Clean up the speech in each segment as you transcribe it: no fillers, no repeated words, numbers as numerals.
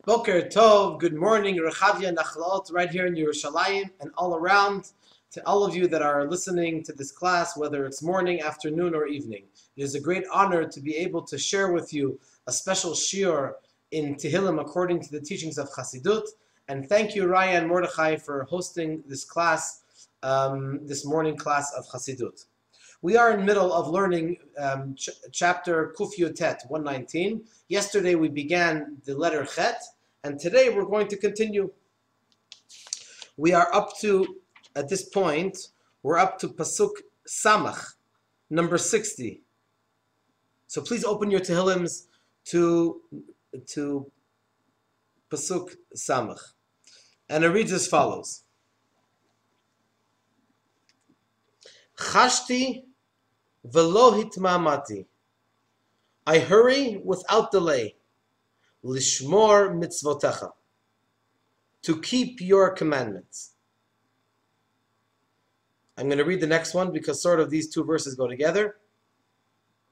Boker Tov, good morning, Rechavia Nachlaot, right here in Yerushalayim and all around. To all of you that are listening to this class, whether it's morning, afternoon, or evening. It is a great honor to be able to share with you a special shiur in Tehillim according to the teachings of Chassidut. And thank you, Raya and Mordechai, for hosting this class, this morning class of Chassidut. We are in the middle of learning chapter Kuf Yotet 119. Yesterday we began the letter Chet, and today we're going to continue. We are up to, at this point, we're up to Pasuk Samach, number 60. So please open your Tehillims to Pasuk Samach. And it reads as follows. Chashti velo hitmamati. I hurry without delay. Lishmor mitzvotecha. To keep your commandments. I'm going to read the next one because sort of these two verses go together.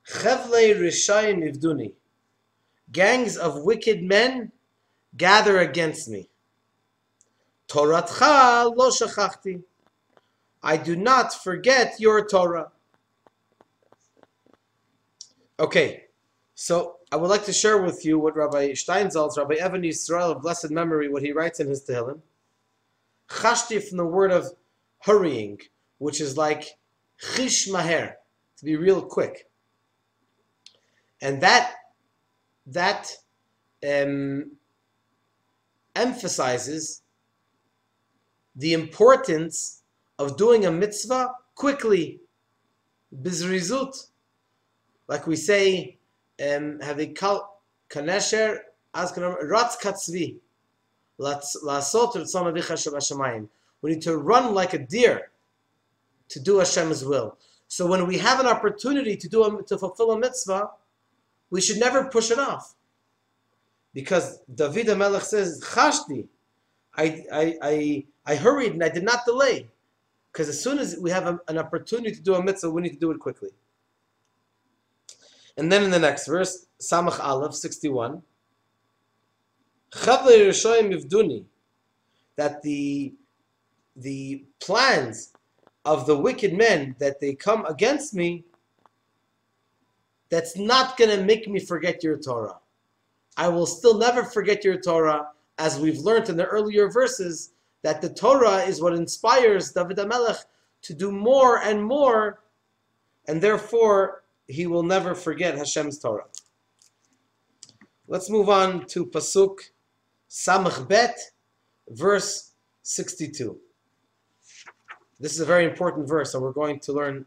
Chevlei rishayim ivduni. Gangs of wicked men gather against me. Toratcha lo shachachti. I do not forget your Torah. Okay, so I would like to share with you what Rabbi Steinsaltz, Rabbi Yisroel of blessed memory, what he writes in his Tehillim. Chashti, from the word of hurrying, which is like chish maher, to be real quick. And that emphasizes the importance of doing a mitzvah quickly, bizrizut. Like we say, kanesher ratz katzvi, lasot ritzon avicha shebashamayim. We need to run like a deer to do Hashem's will. So when we have an opportunity to fulfill a mitzvah, we should never push it off, because David HaMelech says, "Chashti, I hurried and I did not delay." Because as soon as we have an opportunity to do a mitzvah, we need to do it quickly. And then in the next verse, Samach Aleph 61, Chavlei rishayim ivduni, that the plans of the wicked men, that they come against me, that's not going to make me forget your Torah. I will still never forget your Torah, as we've learned in the earlier verses, that the Torah is what inspires David HaMelech to do more and more, and therefore he will never forget Hashem's Torah. Let's move on to Pasuk Samach Bet, verse 62. This is a very important verse, and we're going to learn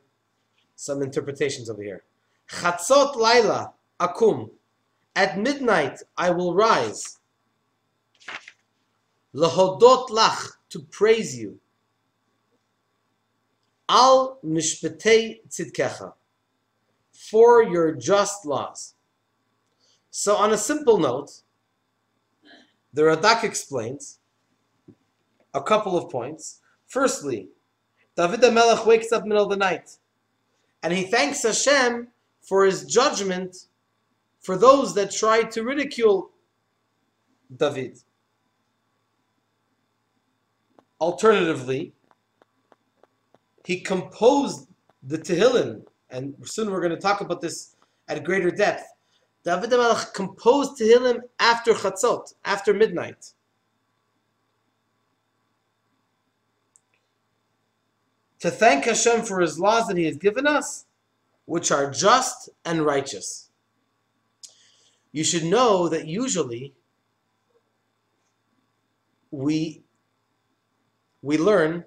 some interpretations over here. Chatzot Laila Akum. At midnight I will rise. Lahodot lach, to praise you. Al mishpetei tzidkecha, for your just laws. So on a simple note, the Radak explains a couple of points. Firstly, David HaMelech wakes up middle of the night, and he thanks Hashem for his judgment for those that try to ridicule David. Alternatively, he composed the Tehillim, and soon we're going to talk about this at greater depth. David HaMelech composed Tehillim after Chatzot, after midnight. To thank Hashem for his laws that he has given us, which are just and righteous. You should know that usually we learn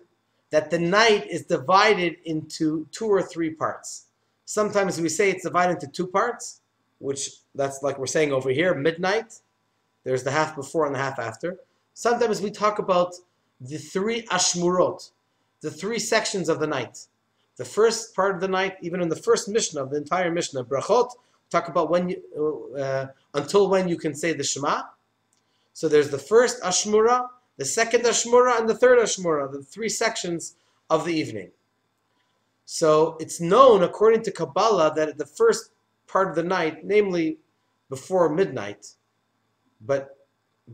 that the night is divided into 2 or 3 parts. Sometimes we say it's divided into 2 parts, which that's like we're saying over here, midnight. There's the half before and the half after. Sometimes we talk about the 3 ashmurot, the 3 sections of the night. The first part of the night, even in the first Mishnah of the entire Mishnah, Brachot, talk about when you, until when you can say the Shema. So there's the first ashmura, the second ashmura, and the third ashmura, the 3 sections of the evening. So it's known, according to Kabbalah, that the first part of the night, namely before midnight, but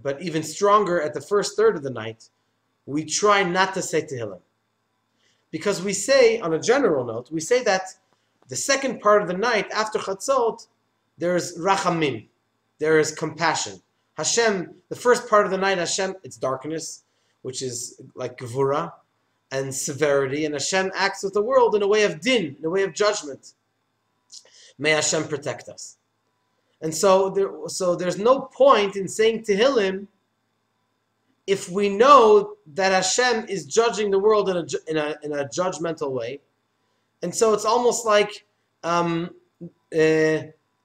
but even stronger at the first third of the night, we try not to say Tehillim. Because we say, on a general note, we say that the second part of the night, after Chatzot, there's Rachamim, there is compassion. Hashem, the first part of the night, Hashem, it's darkness, which is like Gevurah, and severity, and Hashem acts with the world in a way of din, in a way of judgment. May Hashem protect us. And so there's no point in saying Tehillim if we know that Hashem is judging the world in a judgmental way. And so it's almost like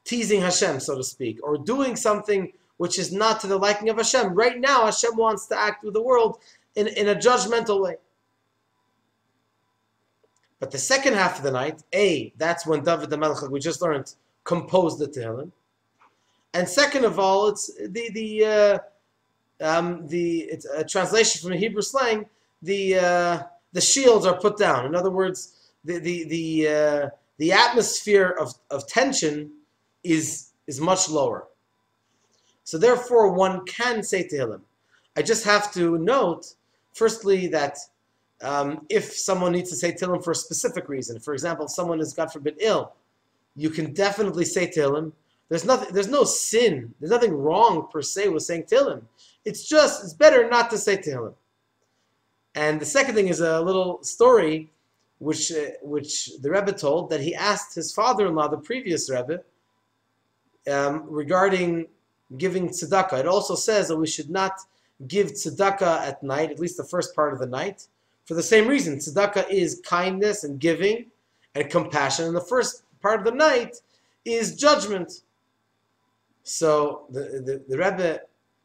teasing Hashem, so to speak, or doing something which is not to the liking of Hashem. Right now, Hashem wants to act with the world in a judgmental way. But the second half of the night, that's when David the Melech, like we just learned, composed the Tehillim. And second of all, it's it's a translation from the Hebrew slang. The shields are put down. In other words, the atmosphere of tension is much lower. So therefore, one can say Tehillim. I just have to note, firstly, that if someone needs to say Tehillim for a specific reason, for example, if someone is, God forbid, ill, you can definitely say Tehillim. There's no sin, there's nothing wrong per se with saying Tehillim. It's better not to say Tehillim. And the second thing is a little story which the Rebbe told, that he asked his father-in-law, the previous Rebbe, regarding giving tzedakah. It also says that we should not give tzedakah at night, at least the first part of the night, for the same reason. Tzedakah is kindness and giving and compassion, and the first part of the night is judgment. So the Rebbe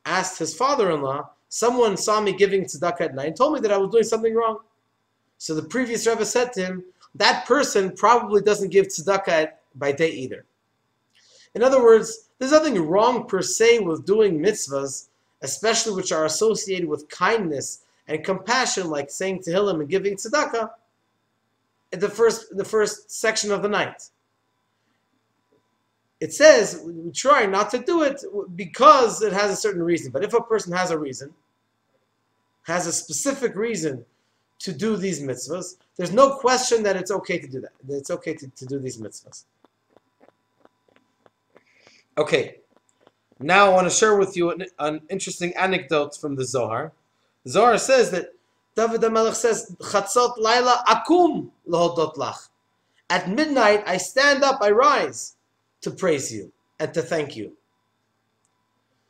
asked his father-in-law, someone saw me giving tzedakah at night and told me that I was doing something wrong. So the previous Rebbe said to him, that person probably doesn't give tzedakah by day either. In other words, there's nothing wrong per se with doing mitzvahs, especially which are associated with kindness and compassion, like saying Tehillim and giving tzedakah, in the first section of the night. It says we try not to do it because it has a certain reason. But if a person has a reason, has a specific reason to do these mitzvahs, there's no question that it's okay to do that. That it's okay to do these mitzvahs. Okay, now I want to share with you an interesting anecdote from the Zohar. The Zohar says that David HaMelech says, Chatzot Laila Akum Lahodot Lach. At midnight, I stand up, I rise to praise you and to thank you.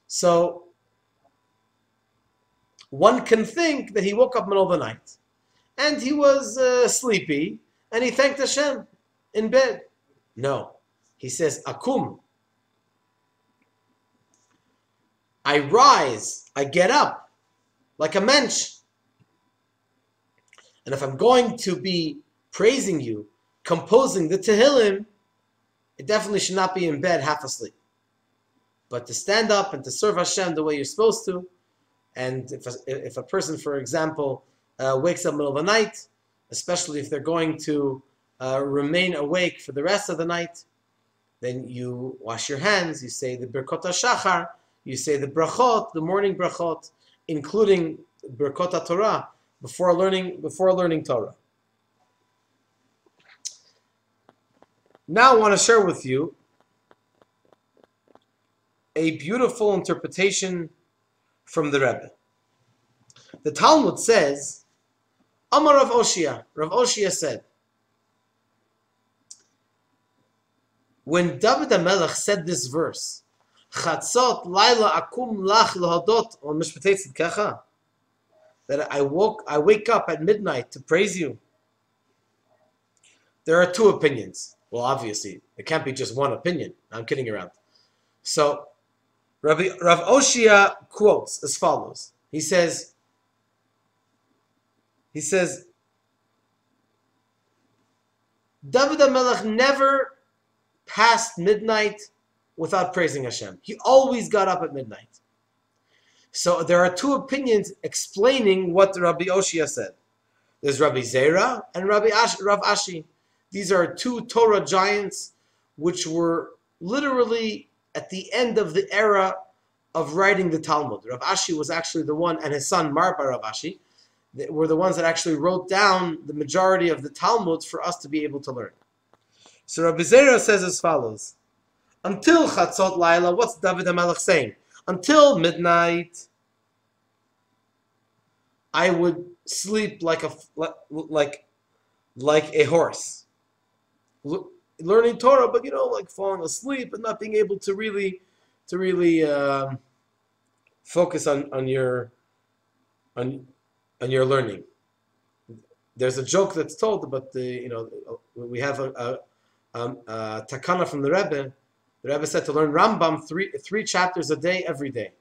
So, one can think that he woke up in the middle of the night and he was sleepy and he thanked Hashem in bed. No, he says, Akum. I rise, I get up like a mensch. And if I'm going to be praising you, composing the Tehillim, it definitely should not be in bed half asleep. But to stand up and to serve Hashem the way you're supposed to, and if a person, for example, wakes up in the middle of the night, especially if they're going to remain awake for the rest of the night, then you wash your hands, you say the Birkot HaShachar, you say the brachot, the morning brachot, including Birkot HaTorah, before learning Torah. Now I want to share with you a beautiful interpretation from the Rebbe. The Talmud says, Amar Rav Oshia. Rav Oshia said, when David HaMelech said this verse, Chatzot Laila Akum Lach Lahodot on Mishpatei Tzidkecha, that I wake up at midnight to praise you. There are two opinions. Well, obviously, it can't be just one opinion. I'm kidding around. So, Rav Oshia quotes as follows. He says, David HaMelech never passed midnight without praising Hashem. He always got up at midnight. So there are two opinions explaining what Rabbi Oshia said. There's Rabbi Zera and Rav Ashi. These are two Torah giants which were literally at the end of the era of writing the Talmud. Rav Ashi was actually the one, and his son Marba Rav Ashi, were the ones that actually wrote down the majority of the Talmud for us to be able to learn. So Rabbi Zera says as follows: until Chatzot Laila, what's David HaMelech saying? Until midnight, I would sleep like a horse, learning Torah, but like falling asleep and not being able to really focus on your learning. There's a joke that's told about we have a takana from the Rebbe. The Rebbe said to learn Rambam three chapters a day every day.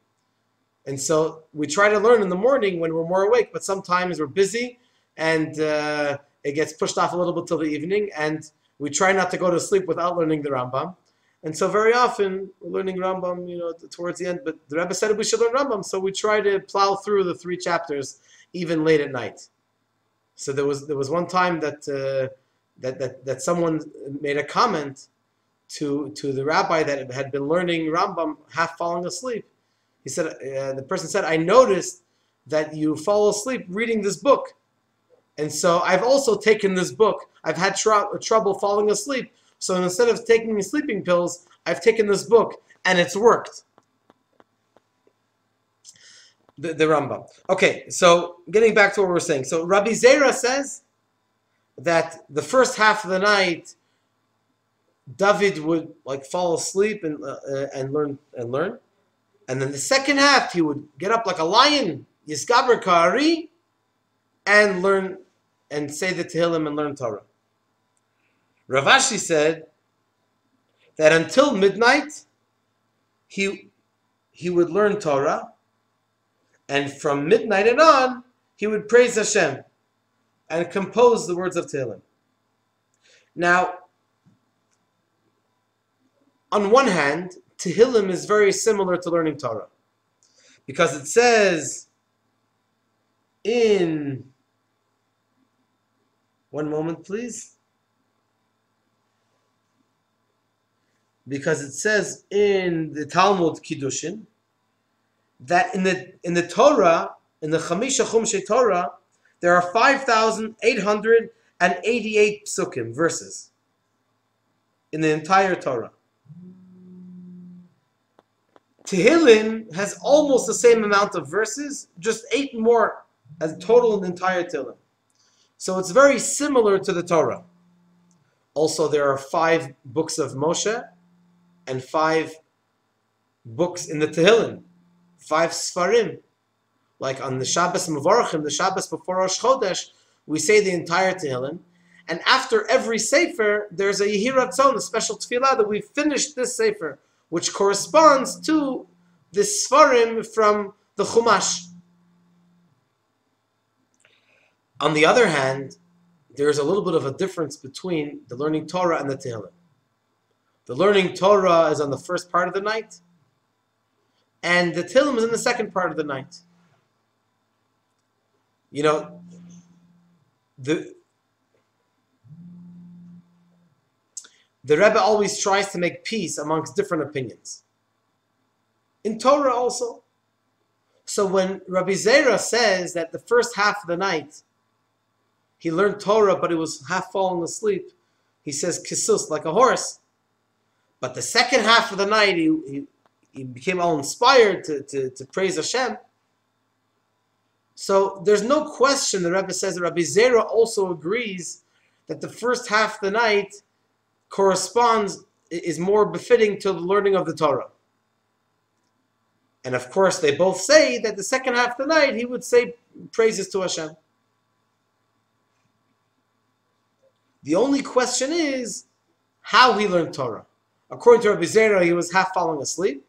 And so we try to learn in the morning when we're more awake, but sometimes we're busy and it gets pushed off a little bit till the evening, and we try not to go to sleep without learning the Rambam. And so very often we're learning Rambam, towards the end, but the Rebbe said we should learn Rambam, so we try to plow through the 3 chapters even late at night. So there was one time that someone made a comment to the rabbi that had been learning Rambam, half falling asleep. He said, the person said, I noticed that you fall asleep reading this book. And so I've also taken this book. I've had trouble falling asleep. So instead of taking sleeping pills, I've taken this book, and it's worked. The Rambam. Okay, so getting back to what we're saying. So Rabbi Zera says that the first half of the night, David would fall asleep and learn. And then the second half, he would get up like a lion, Yiskaber Ka'ari, and learn and say the Tehillim and learn Torah. Rav Ashi said that until midnight, he would learn Torah, and from midnight and on, he would praise Hashem and compose the words of Tehillim. Now, on one hand, Tehillim is very similar to learning Torah, because it says in, one moment please, because it says in the Talmud Kiddushin that in the Torah, in the Chamisha Chumshei Torah, there are 5,888 psukim, verses, in the entire Torah. Tehillim has almost the same amount of verses, just 8 more as total in the entire Tehillim. So it's very similar to the Torah. Also, there are 5 books of Moshe and 5 books in the Tehillim, 5 Sfarim. Like on the Shabbos Mevorachim, the Shabbos before Rosh Chodesh, we say the entire Tehillim. And after every Sefer, there's a Yehi Ratzon, a special tefillah that we finished this Sefer, which corresponds to the Sfarim from the Chumash. On the other hand, there's a little bit of a difference between the learning Torah and the Tehillim. The learning Torah is on the first part of the night, and the Tehillim is in the second part of the night. The Rebbe always tries to make peace amongst different opinions. In Torah also. So when Rabbi Zera says that the first half of the night he learned Torah but he was half falling asleep, he says kisus, like a horse. But the second half of the night he became all inspired to praise Hashem. So there's no question, the Rebbe says that Rabbi Zera also agrees that the first half of the night is more befitting to the learning of the Torah. And of course, they both say that the second half of the night, he would say praises to Hashem. The only question is how he learned Torah. According to Rabbi Zera, he was half falling asleep.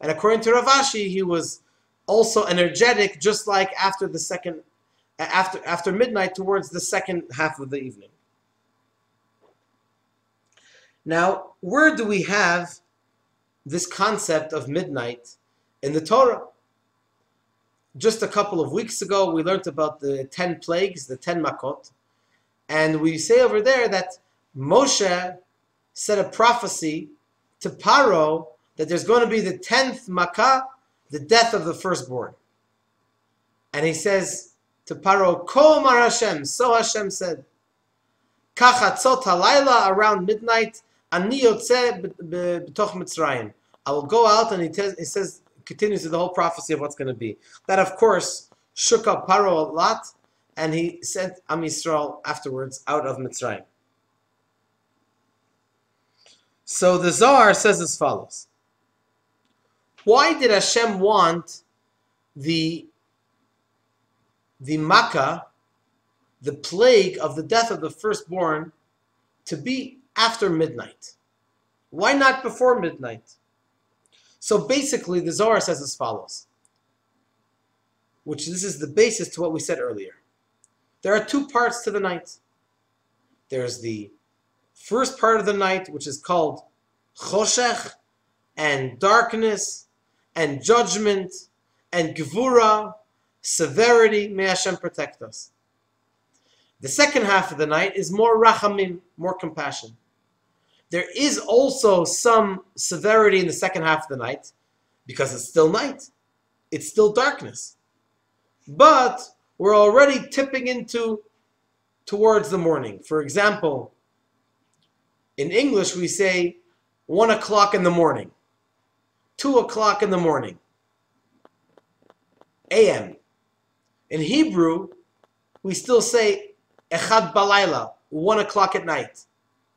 And according to Rav Ashi, he was also energetic, just like after midnight towards the second half of the evening. Now, where do we have this concept of midnight in the Torah? Just a couple of weeks ago, we learned about the 10 plagues, the 10 makot. And we say over there that Moshe said a prophecy to Paro that there's going to be the 10th makkah the death of the firstborn. And he says to Paro, Ko Amar Hashem, so Hashem said, Kachatzot halayla, around midnight, Ani yotzeh b'toch Mitzrayim. I will go out, and he says, continues to the whole prophecy of what's going to be. That, of course, shook up Paro a lot, and he sent Am Yisrael afterwards out of Mitzrayim. So the Zohar says as follows. Why did Hashem want the Makkah, the plague of the death of the firstborn, to be after midnight? Why not before midnight? So basically, the Zohar says as follows, which this is the basis to what we said earlier. There are two parts to the night. There's the first part of the night, which is called choshech, and darkness, and judgment, and gevura, severity. May Hashem protect us. The second half of the night is more rachamim, more compassion. There is also some severity in the second half of the night, because it's still night. It's still darkness. But we're already tipping towards the morning. For example, in English we say 1 o'clock in the morning, 2 o'clock in the morning, a.m. In Hebrew, we still say echad balayla, 1 o'clock at night.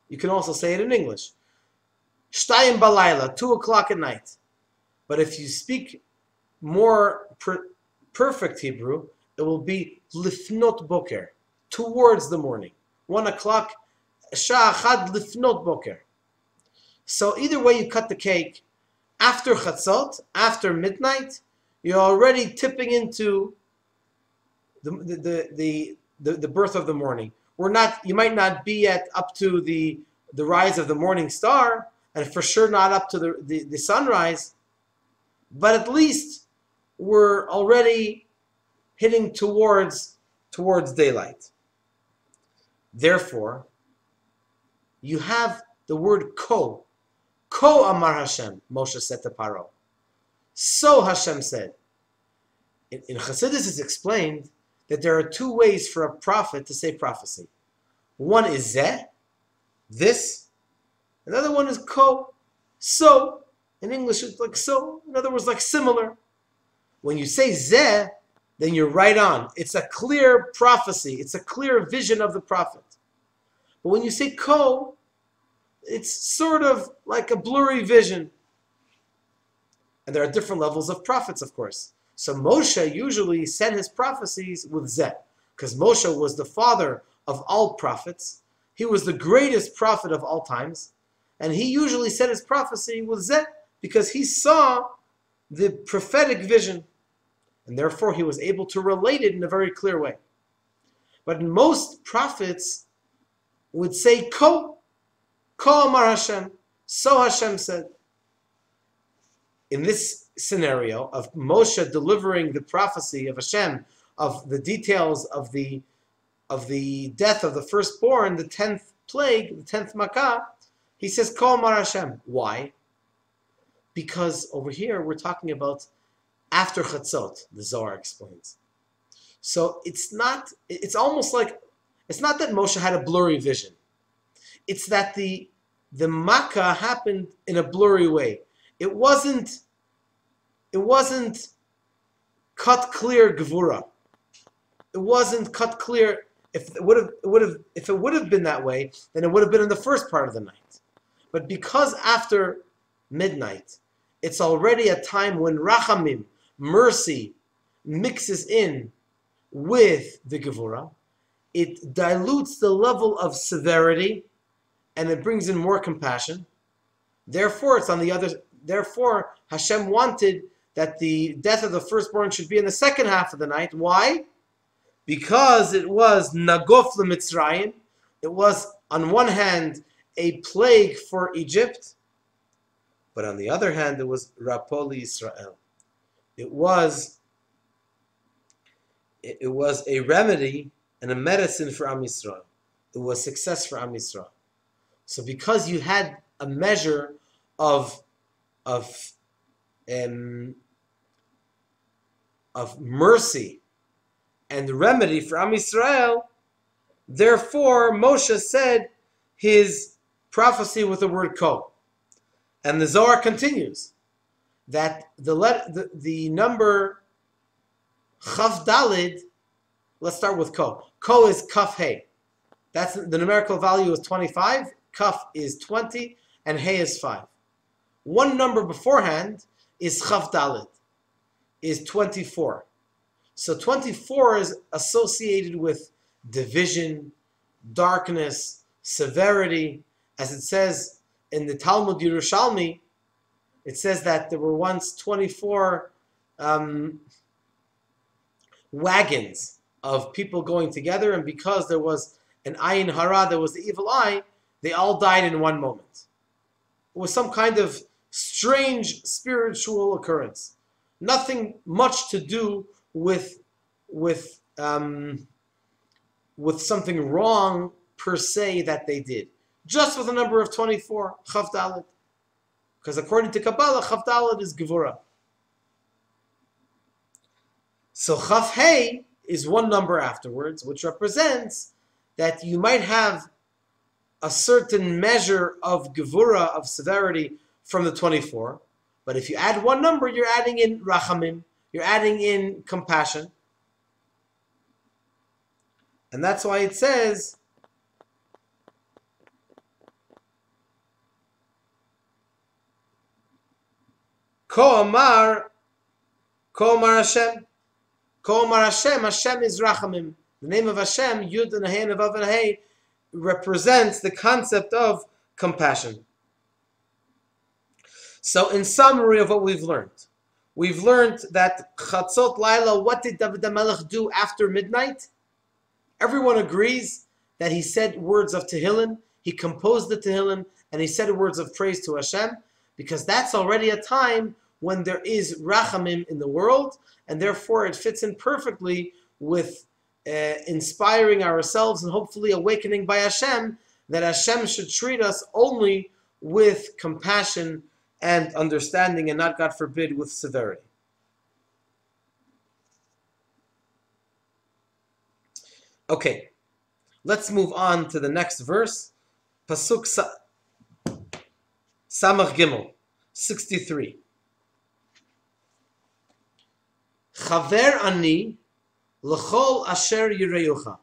You can also say it in English. Shtayim balayla, 2 o'clock at night. But if you speak more perfect Hebrew, it will be lifnot boker, towards the morning. 1 o'clock, sha'achad lifnot boker. So either way you cut the cake, after chatzot, after midnight, you're already tipping into the birth of the morning. You might not be up to the rise of the morning star, and for sure not up to the sunrise, but at least we're already hitting towards daylight. Therefore, you have the word ko. Ko Amar Hashem, Moshe said to Paro. So Hashem said. In Chassidut it's explained that there are two ways for a prophet to say prophecy. One is zeh, this. Another one is ko, so. In English it's like so. In other words, like similar. When you say zeh, then you're right on. It's a clear prophecy. It's a clear vision of the prophet. But when you say ko, it's sort of like a blurry vision. And there are different levels of prophets, of course. So Moshe usually said his prophecies with zeh, because Moshe was the father of all prophets. He was the greatest prophet of all times. And he usually said his prophecy with zeh, because he saw the prophetic vision. And therefore he was able to relate it in a very clear way. But most prophets would say ko Amar Hashem, so Hashem said. In this scenario of Moshe delivering the prophecy of Hashem, of the details of the death of the firstborn, the 10th plague, the 10th Makkah, he says ko Amar Hashem. Why? Because over here we're talking about after Chatzot, the Zohar explains. So it's not that Moshe had a blurry vision. It's that the Makkah happened in a blurry way. It wasn't cut clear gevura. It wasn't cut clear. If it would have been that way, then it would have been in the first part of the night. But because after midnight, it's already a time when rachamim, mercy, mixes in with the gevura, it dilutes the level of severity, and it brings in more compassion. Therefore, Therefore, Hashem wanted that the death of the firstborn should be in the second half of the night. Why? Because it was nagof l'Mitzrayim. It was, on one hand, a plague for Egypt, but on the other hand, it was rapo l'Yisrael. It was a remedy and a medicine for Am Yisrael. It was success for Am Yisrael. So because you had a measure of of mercy and remedy for Am Yisrael, therefore Moshe said his prophecy with the word Ko. And the Zohar continues that the number Chaf Dalid, let's start with Ko. Ko is Kaf Hey. That's the numerical value is 25, Kaf is 20, and Hey is 5. One number beforehand is Chaf Dalid, is 24. So 24 is associated with division, darkness, severity. As it says in the Talmud Yerushalmi, it says that there were once 24 wagons of people going together, and because there was an ayin hara, there was the evil eye, they all died in one moment. It was some kind of strange spiritual occurrence. Nothing much to do with something wrong per se that they did. Just with a number of 24, Chaf Daled. Because according to Kabbalah, Chaf Daled is Gevurah. So Chaf Hey is one number afterwards, which represents that you might have a certain measure of Gevurah, of severity, from the 24. But if you add one number, you're adding in Rachamim, you're adding in compassion. And that's why it says, Ko Amar Hashem. Ko Amar Hashem. Hashem is Rachamim. The name of Hashem, Yud and Hey and Vav and Hey, represents the concept of compassion. So in summary of what we've learned that Chatzot Laila, what did David HaMelech do after midnight? Everyone agrees that he said words of Tehillim, he composed the Tehillim, and he said words of praise to Hashem, because that's already a time when there is Rachamim in the world, and therefore it fits in perfectly with inspiring ourselves and hopefully awakening by Hashem, that Hashem should treat us only with compassion and understanding, and not, God forbid, with severity. Okay, let's move on to the next verse. Pasuk Samach Gimel, 63. Chaver ani l'chol asher yireucha.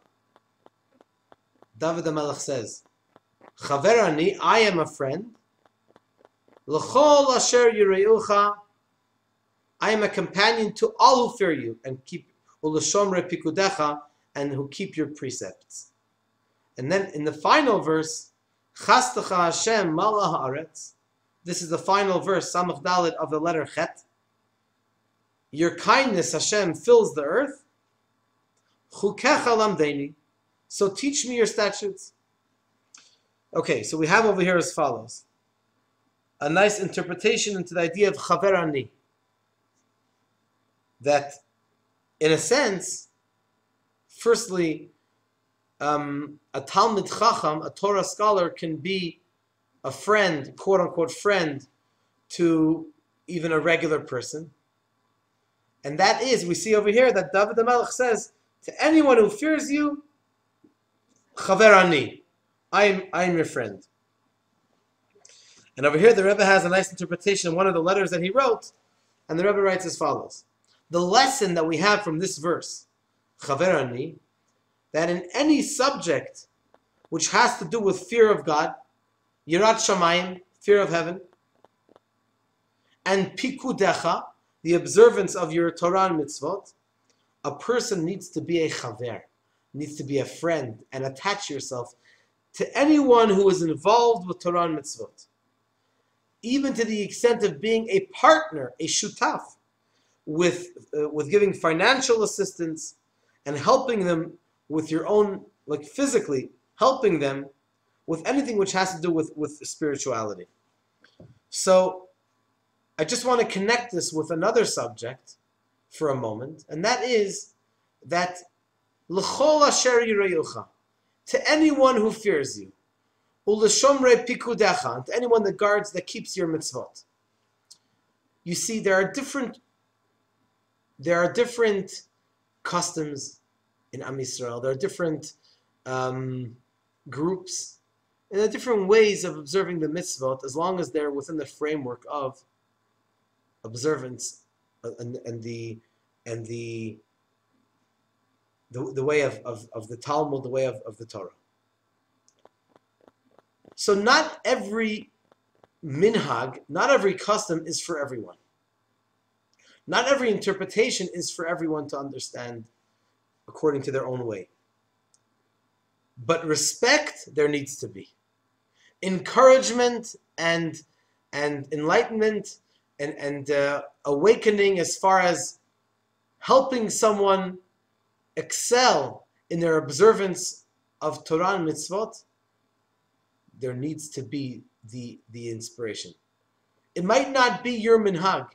David HaMelech says, Chaver ani, I am a friend. L'chol asher yireucha, I am a companion to all who fear you and keep u'l'shomre pikudecha, and who keep your precepts. And then in the final verse, Chastecha Hashem Malach Haaretz. This is the final verse, Samach Dalet of the letter Chet. Your kindness, Hashem, fills the earth. Chukecha lamdeini. So teach me your statutes. Okay, so we have over here as follows. A nice interpretation into the idea of Chaver Ani. That, in a sense, firstly, a Talmid Chacham, a Torah scholar, can be a friend, quote-unquote friend, to even a regular person. And that is, we see over here that David HaMelech says, to anyone who fears you, Chaver Ani, I'm your friend. And over here the Rebbe has a nice interpretation of one of the letters that he wrote, and the Rebbe writes as follows. The lesson that we have from this verse, Chaver Ani, that in any subject which has to do with fear of God, Yirat Shamayim, fear of heaven, and Pikudecha, the observance of your Torah and mitzvot, a person needs to be a chaver, needs to be a friend, and attach yourself to anyone who is involved with Torah and mitzvot, even to the extent of being a partner, a shutaf, with giving financial assistance and helping them with your own, like physically helping them with anything which has to do with spirituality. So I just want to connect this with another subject for a moment, and that is that l'chol asher yireucha, to anyone who fears you, u'l'shomrei pikudecha, to anyone that guards, that keeps your mitzvot. You see, there are different there are different customs in Am Yisrael. There are different groups, and there are different ways of observing the mitzvot, as long as they're within the framework of observance and the way of the Talmud, the way of the Torah. So not every minhag, not every custom is for everyone. Not every interpretation is for everyone to understand according to their own way. But respect there needs to be. Encouragement and enlightenment and awakening as far as helping someone excel in their observance of Torah and mitzvot, there needs to be the inspiration. It might not be your minhag,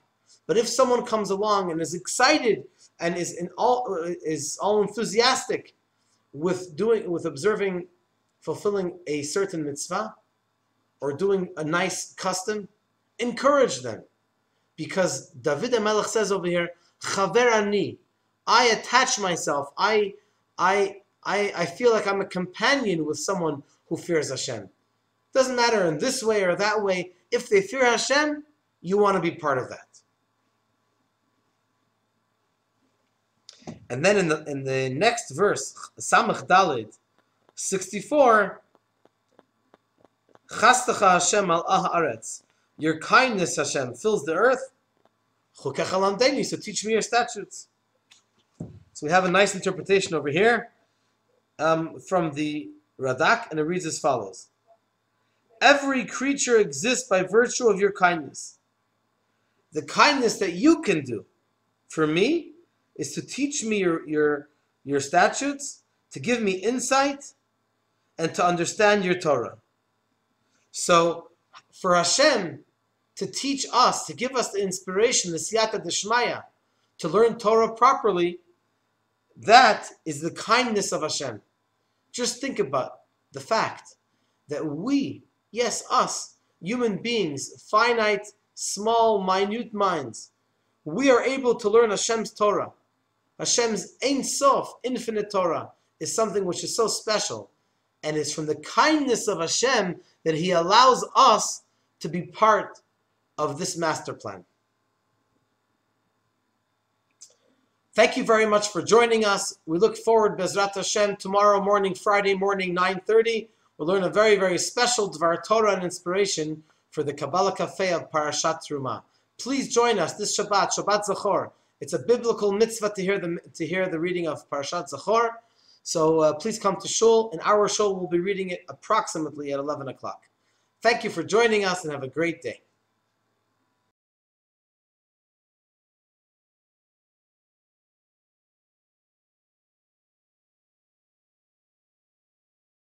but if someone comes along and is excited and is all enthusiastic with observing, fulfilling a certain mitzvah, or doing a nice custom, encourage them. Because David HaMelech says over here, Chaver ani, I attach myself, I feel like I'm a companion with someone who fears Hashem. Doesn't matter in this way or that way. If they fear Hashem, you want to be part of that. And then in the next verse, Samach Dalid 64, Chastacha Hashem al haaretz, your kindness, Hashem, fills the earth. Chukecha lamdeni, so teach me your statutes. So we have a nice interpretation over here from the Radak, and it reads as follows. Every creature exists by virtue of your kindness. The kindness that you can do for me is to teach me your statutes, to give me insight, and to understand your Torah. So for Hashem to teach us, to give us the inspiration, the siyata d'shmaya, to learn Torah properly, that is the kindness of Hashem. Just think about the fact that we, yes, us, human beings, finite, small, minute minds, we are able to learn Hashem's Torah. Hashem's Ein Sof, infinite Torah, is something which is so special. And it's from the kindness of Hashem that He allows us to be part of this master plan. Thank you very much for joining us. We look forward, Bezrat Hashem, tomorrow morning, Friday morning, 9:30. We'll learn a very, very special Dvar Torah and inspiration for the Kabbalah Cafe of Parashat Truma. Please join us this Shabbat, Shabbat Zachor. It's a biblical mitzvah to hear the reading of Parashat Zachor. So please come to Shul. In our Shul, we'll be reading it approximately at 11 o'clock. Thank you for joining us and have a great day.